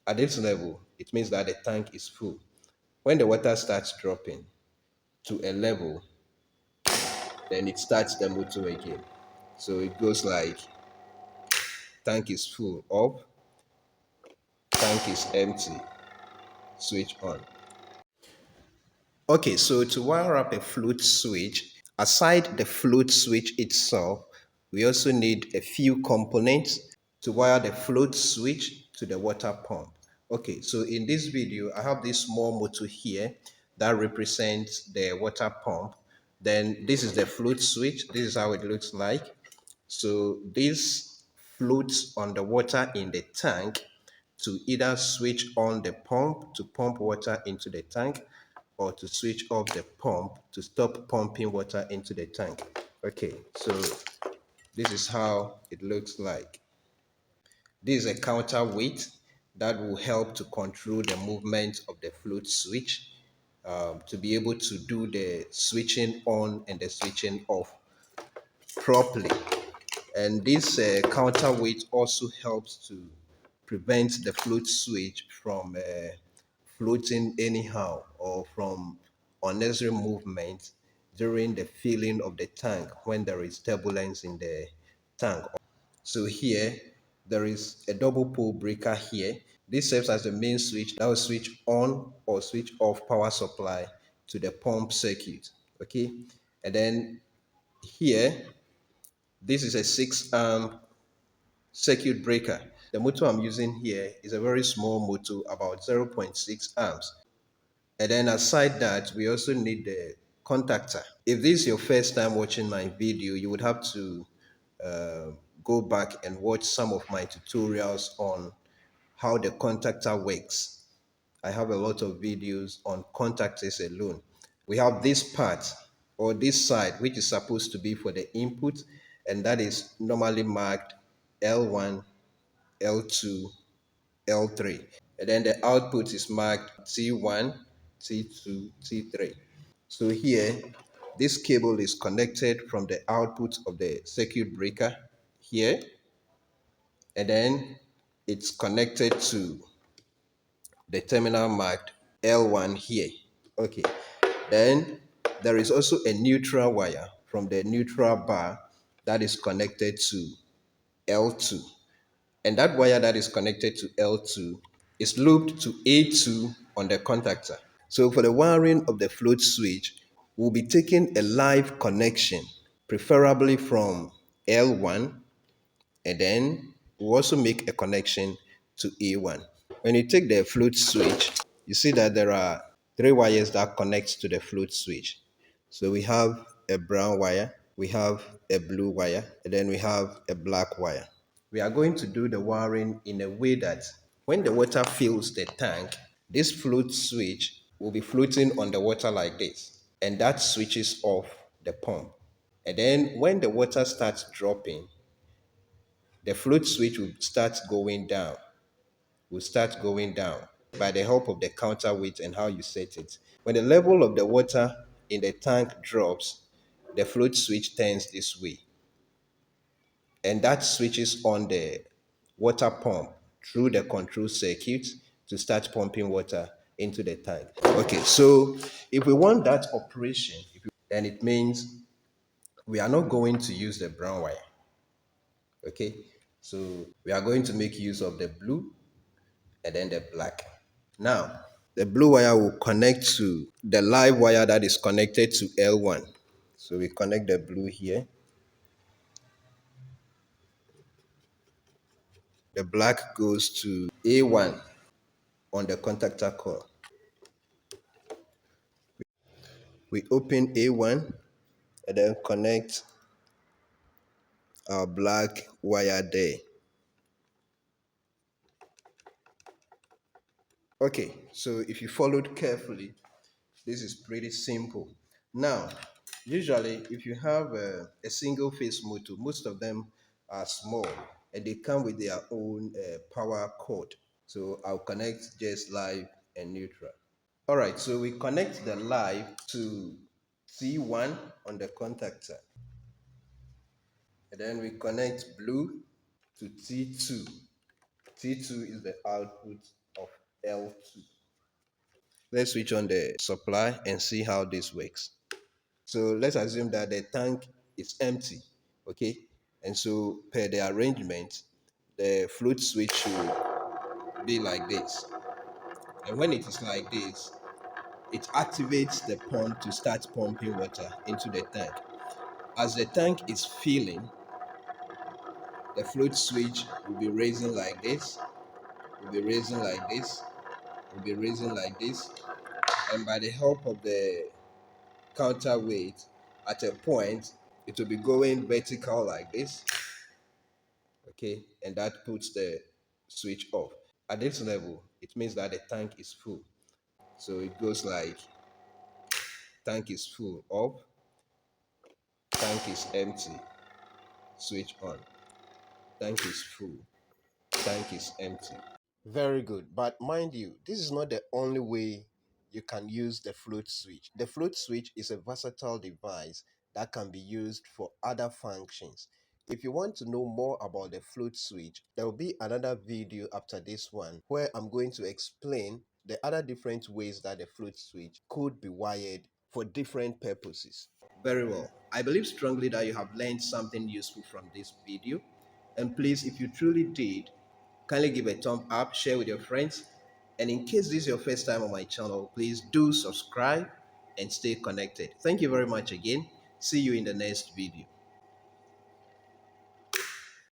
At this level, it means that the tank is full. When the water starts dropping to a level, then it starts the motor again. So it goes like tank is full, up, tank is empty, switch on. Okay, so to wire up a float switch, aside the float switch itself, we also need a few components to wire the float switch to the water pump. Okay, so in this video, I have this small motor here that represents the water pump. Then this is the float switch. This is how it looks like. So this floats on the water in the tank to either switch on the pump to pump water into the tank or to switch off the pump to stop pumping water into the tank. Okay, so this is how it looks like. This is a counterweight that will help to control the movement of the float switch to be able to do the switching on and the switching off properly. And this counterweight also helps to prevent the float switch from floating anyhow or from unnecessary movement during the filling of the tank when there is turbulence in the tank. So here, there is a double pole breaker here. This serves as the main switch that will switch on or switch off power supply to the pump circuit. Okay, and then here, this is a 6 amp circuit breaker. The motor I'm using here is a very small motor, about 0.6 amps. And then aside that, we also need the contactor. If this is your first time watching my video, you would have to uh, go back and watch some of my tutorials on how the contactor works. I have a lot of videos on contactors alone. We have this part or this side, which is supposed to be for the input, and that is normally marked L1, L2, L3. And then the output is marked T1, T2, T3. So here, this cable is connected from the output of the circuit breaker here, and then it's connected to the terminal marked L1 here. Okay, then there is also a neutral wire from the neutral bar that is connected to L2. And that wire that is connected to L2 is looped to A2 on the contactor. So for the wiring of the float switch, we'll be taking a live connection, preferably from L1, and then we'll also make a connection to A1. When you take the float switch, you see that there are 3 wires that connect to the float switch. So we have a brown wire, we have a blue wire, and then we have a black wire. We are going to do the wiring in a way that when the water fills the tank, this float switch will be floating on the water like this, and that switches off the pump. And then when the water starts dropping, the float switch will start going down by the help of the counterweight and how you set it. When the level of the water in the tank drops, the float switch turns this way, and that switches on the water pump through the control circuit to start pumping water into the tank. Okay, so if we want that operation, then it means we are not going to use the brown wire. Okay, so we are going to make use of the blue and then the black. Now, the blue wire will connect to the live wire that is connected to L1. So we connect the blue here. The black goes to A1 on the contactor coil. We open A1 and then connect our black wire there. Okay, so if you followed carefully, this is pretty simple. Now, usually if you have a single phase motor, most of them are small and they come with their own power cord. So I'll connect just live and neutral. All right, so we connect the live to T1 on the contactor. And then we connect blue to T2. T2 is the output of L2. Let's switch on the supply and see how this works. So let's assume that the tank is empty, okay? And so per the arrangement, the float switch should be like this. And when it is like this, it activates the pump to start pumping water into the tank. As the tank is filling, the float switch will be raising like this, will be raising like this, will be raising like this, and by the help of the counterweight, at a point, it will be going vertical like this, okay, and that puts the switch off. At this level, it means that the tank is full. So it goes like tank is full, up, tank is empty, switch on, tank is full, tank is empty. Very good. But mind you, this is not the only way you can use the float switch. The float switch is a versatile device that can be used for other functions. If you want to know more about the float switch, there will be another video after this one where I'm going to explain the other different ways that the float switch could be wired for different purposes. Very well. I believe strongly that you have learned something useful from this video. And please, if you truly did, kindly give a thumb up, share with your friends. And in case this is your first time on my channel, please do subscribe and stay connected. Thank you very much again. See you in the next video.